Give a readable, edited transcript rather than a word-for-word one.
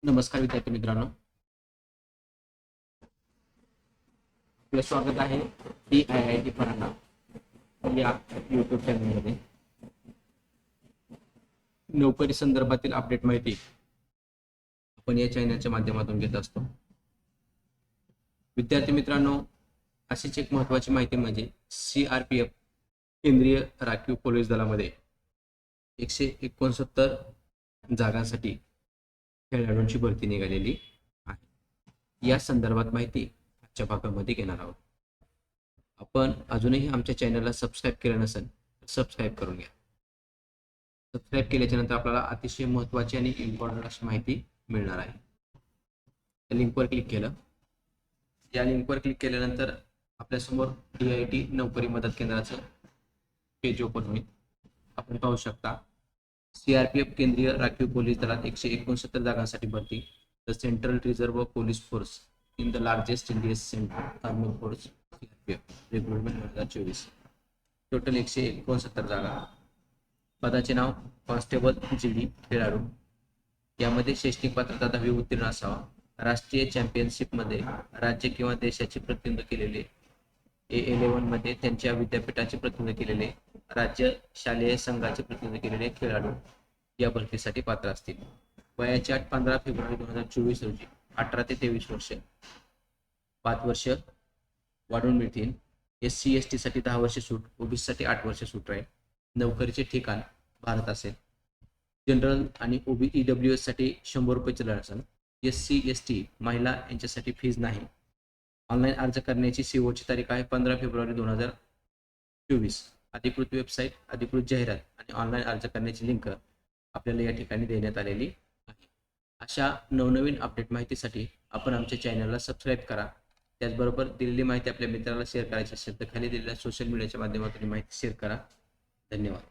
नमस्कार विद्यार्थी मित्रांनो, आपलं स्वागत आहे DIIT परांडा या YouTube चॅनलमध्ये. नोकरी संदर्भातील अपडेट माहिती आपण या चॅनलच्या माध्यमातून घेत असतो. विद्यार्थी मित्रांनो, अशीच एक महत्त्वाची माहिती म्हणजे CRPF केंद्रीय राखीव पोलीस दलामध्ये 169 जागांसाठी खेळाडूंची भरती निघालेली आहे. या संदर्भात माहिती आजच्या भागामध्ये घेणार आहोत. आपण अजूनही आमच्या चॅनलला सबस्क्राईब केलं नसेल तर सबस्क्राईब करून घ्या. सबस्क्राईब केल्याच्या नंतर आपल्याला अतिशय महत्त्वाची आणि इम्पॉर्टंट अशी माहिती मिळणार आहे. त्या लिंकवर क्लिक केलं. या लिंकवर क्लिक केल्यानंतर आपल्यासमोर DIIT नोकरी मदत केंद्राचं पेज ओपन होईल. आपण पाहू शकता CRPF केंद्रीय राखीव पोलीस दलात 169 जागांसाठी भरती. The central reserve police force in the largest Indian central army force CRPF recruitment 2024. Total 169 जागा. पदाचे नाव कॉन्स्टेबल GD खेळाडू. यामध्ये शैक्षणिक पात्रता 10वी उत्तीर्ण असावा. राष्ट्रीय चॅम्पियनशिपमध्ये राज्य किंवा देशाचे प्रतिनिधित्व केलेले, A11 मध्ये त्यांच्या विद्यापीठाचे प्रतिनिधित्व केलेले, राज्य शालेय संघाचे प्रतिनिधित्व केलेले खेळाडू या भरतीसाठी पात्र असतील. वयाची अट 15 फेब्रुवारी 2024 रोजी 18 ते 23 वर्ष. 5 वर्ष वाढवून मिळतील. SC ST साठी 10 वर्ष सूट, OBC साठी 8 वर्ष सूट राहील. नोकरीचे ठिकाण भारत असेल. जनरल आणि EWS साठी 100 रुपये चलन असेल. SC ST महिला यांच्यासाठी फीज नाही. ऑनलाईन अर्ज करण्याची शेवटची तारीख आहे 15 फेब्रुवारी 2024. अधिकृत वेबसाईट, अधिकृत जाहिरात आणि ऑनलाईन अर्ज करण्याची लिंक आपल्याला या ठिकाणी देण्यात आलेली आहे. अशा नवनवीन अपडेट माहितीसाठी आपण आमच्या चॅनलला सबस्क्राईब करा. त्याचबरोबर दिलेली माहिती आपल्या मित्राला शेअर करायची असेल तर खाली दिलेल्या सोशल मीडियाच्या माध्यमातून माहिती शेअर करा. धन्यवाद.